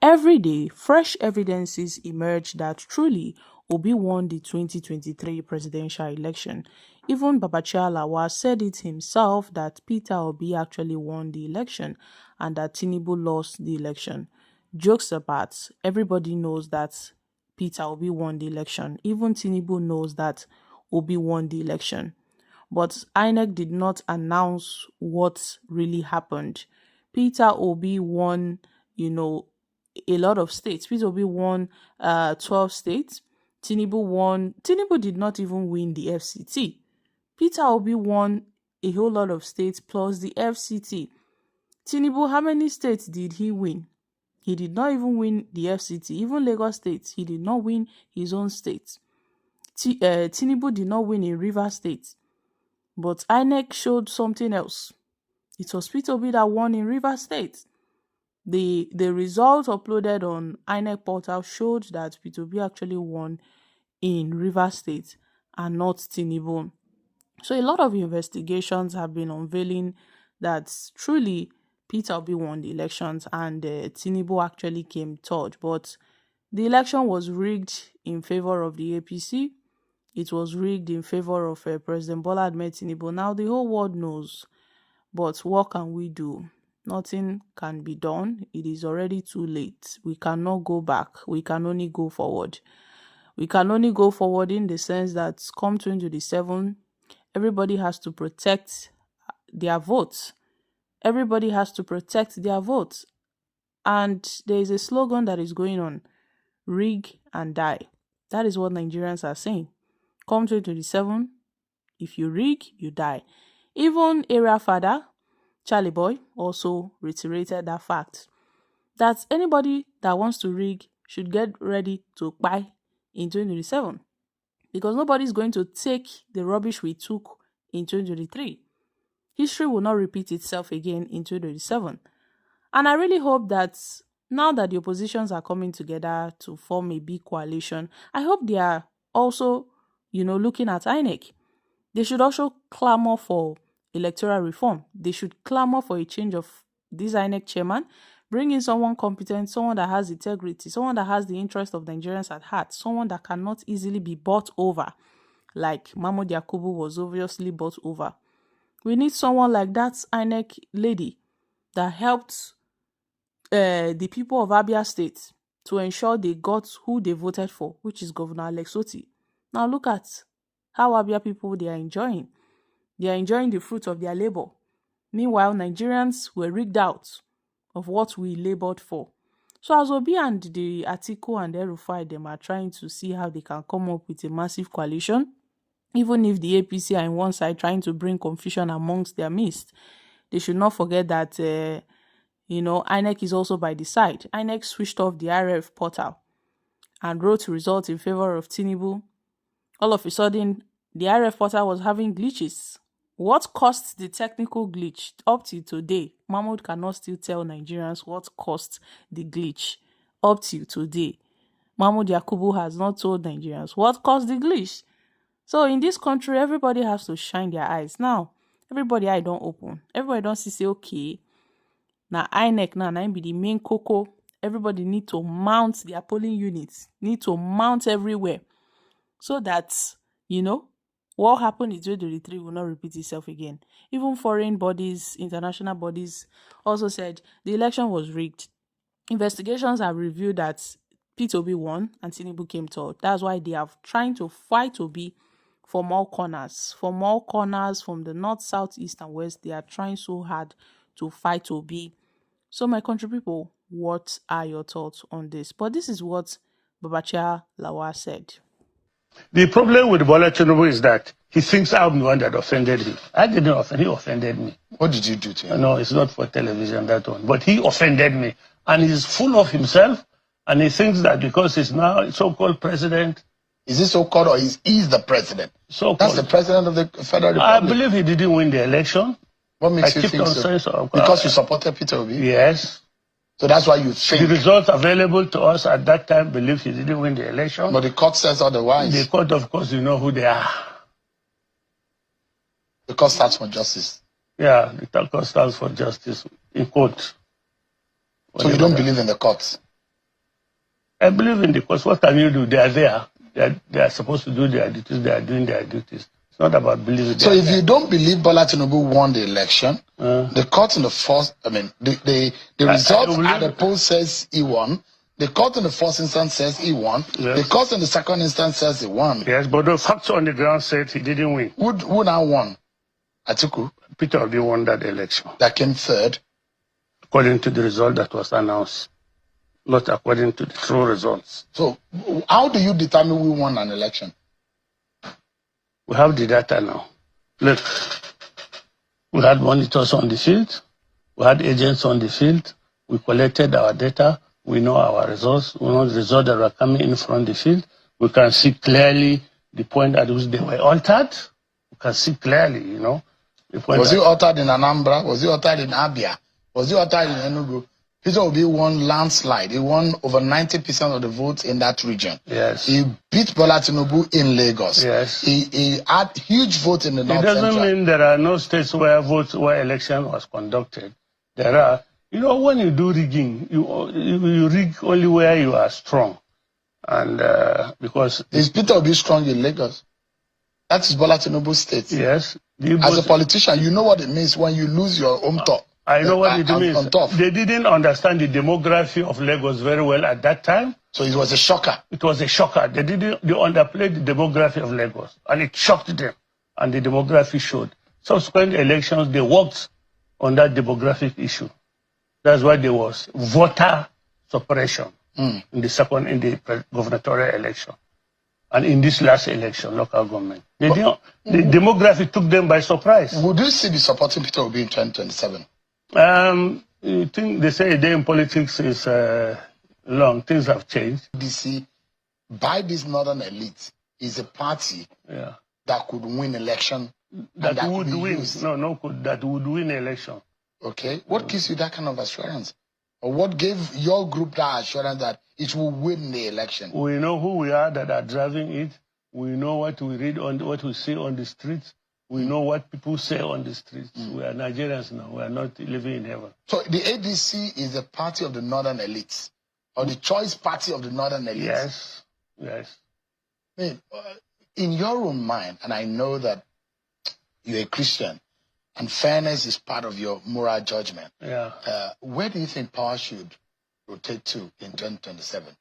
Every day, fresh evidences emerge that truly Obi won the 2023 presidential election. Even Babachir Lawal said it himself that Peter Obi actually won the election and that Tinubu lost the election. Jokes apart, everybody knows that Peter Obi won the election. Even Tinubu knows that Obi won the election. But INEC did not announce what really happened. Peter Obi won, a lot of states. Peter Obi won 12 states. Tinubu did not even win the FCT. Peter Obi won a whole lot of states plus the FCT. Tinubu, how many states did he win? He did not even win the FCT. Even Lagos State, he did not win his own state. Tinubu did not win in Rivers State. But INEC showed something else. It was Peter Obi that won in Rivers State. The result uploaded on INEC portal showed that Peter Obi actually won in Rivers State and not Tinubu. So a lot of investigations have been unveiling that truly Peter Obi won the elections and Tinubu actually came third. But the election was rigged in favor of the APC. It was rigged in favor of President Bola Ahmed Tinubu. Now the whole world knows. But what can we do? Nothing can be done. It is already too late. We cannot go back. We can only go forward. We can only go forward in the sense that come 2027, everybody has to protect their votes. Everybody has to protect their votes. And there is a slogan that is going on, rig and die. That is what Nigerians are saying. Come 2027, if you rig, you die. Even area father, Charlie Boy, also reiterated that fact. That anybody that wants to rig should get ready to buy in 2027. Because nobody is going to take the rubbish we took in 2023. History will not repeat itself again in 2027. And I really hope that now that the oppositions are coming together to form a big coalition, I hope they are also, looking at INEC. They should also clamor for electoral reform. They should clamor for a change of this INEC chairman, bring in someone competent, someone that has integrity, someone that has the interest of Nigerians at heart, someone that cannot easily be bought over, like Mahmoud Yakubu was obviously bought over. We need someone like that INEC lady that helped the people of Abia State to ensure they got who they voted for, which is Governor Alex Otti. Now look at how Abia people they are enjoying. They are enjoying the fruit of their labor. Meanwhile, Nigerians were rigged out of what we labored for. So as Obi and the Atiku and El-Rufai, them are trying to see how they can come up with a massive coalition, even if the APC are on one side trying to bring confusion amongst their midst, they should not forget that, INEC is also by the side. INEC switched off the RF portal and wrote results in favor of Tinubu. All of a sudden, the RF portal was having glitches. What caused the technical glitch? Up till today, Mahmoud cannot still tell Nigerians what caused the glitch. Up till today, Mahmoud Yakubu has not told Nigerians what caused the glitch. So in this country, everybody has to shine their eyes. Now, everybody eye don't open. Everybody don't say, okay, now INEC now be the main cocoa. Everybody need to mount their polling units, need to mount everywhere. So that, what happened in 2023 will not repeat itself again. Even foreign bodies, international bodies also said the election was rigged. Investigations have revealed that Peter Obi won and Tinubu came third. That's why they are trying to fight Obi for more corners. For more corners from the north, south, east, and west. They are trying so hard to fight Obi. So my country people, what are your thoughts on this? But this is what Babachir Lawal said. The problem with Bola Tinubu is that he thinks I'm the one that offended him. I didn't offend him, he offended me. What did you do to him? No, it's not for television, that one. But he offended me. And he's full of himself. And he thinks that because he's now a so-called president. Is he so-called or is he the president? So-called. That's the president of the Federal Republic. I believe he didn't win the election. What makes you think so? Because you supported Peter Obi? Yes. So that's why you think... The results available to us at that time believe he didn't win the election. But the court says otherwise. The court, of course, you know who they are. The court stands for justice. Yeah, the court stands for justice in court. So you don't believe in the courts? I believe in the cause. What can you do? They are there. They are supposed to do their duties. They are doing their duties. It's not about believing. So if you don't believe Bola Tinubu won the election, the court in the first, I mean, the result at the poll says he won. The court in the first instance says he won. Yes. The court in the second instance says he won. Yes, but the facts on the ground said he didn't win. Who now won? Atiku? Peter Obi won that election. That came third? According to the result that was announced, not according to the true results. So how do you determine who won an election? We have the data now. Look, we had monitors on the field. We had agents on the field. We collected our data. We know our results. We know the results that were coming in from the field. We can see clearly the point at which they were altered. We can see clearly, you know. Was it altered in Anambra? Was it altered in Abia? Was it altered in Enugu? Peter Obi won landslide. He won over 90% of the votes in that region. Yes. He beat Bola Tinubu in Lagos. Yes. He had huge votes in the North Central. It doesn't mean there are no states where election was conducted. There are. You know, when you do rigging, you rig only where you are strong. And because... Is Peter Obi strong in Lagos? That is Bola Tinubu's state. Yes. As a politician, you know what it means when you lose your home top. I know what it means. They didn't understand the demography of Lagos very well at that time. So it was a shocker. It was a shocker. They underplayed the demography of Lagos. And it shocked them. And the demography showed. Subsequent elections, they worked on that demographic issue. That's why there was voter suppression in the gubernatorial election. And in this last election, local government. The demography took them by surprise. Would you see the supporting Peter Obi in 2027? I think they say a day in politics is long. Things have changed. DC, by this northern elite, is a party that could win election. That would win. That would win election. Okay. What gives you that kind of assurance? Or what gave your group that assurance that it will win the election? We know who we are that are driving it. We know what we read on what we see on the streets. We know what people say on the streets. We are Nigerians now. We are not living in heaven. So the ADC is the party of the northern elites, or the choice party of the northern elites? Yes. Yes. I mean, in your own mind, and I know that you're a Christian, and fairness is part of your moral judgment. Yeah. Where do you think power should rotate to in 2027?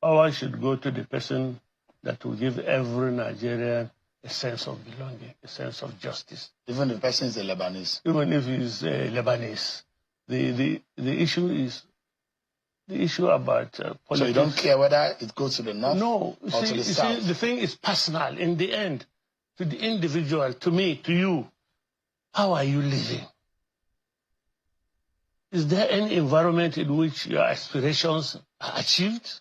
Power should go to the person that will give every Nigerian a sense of belonging, a sense of justice. Even if the person is a Lebanese? Even if he's a Lebanese. The issue is the issue about politics. So you don't care whether it goes to the north or to the south? See, the thing is personal in the end. To the individual, to me, to you. How are you living? Is there any environment in which your aspirations are achieved?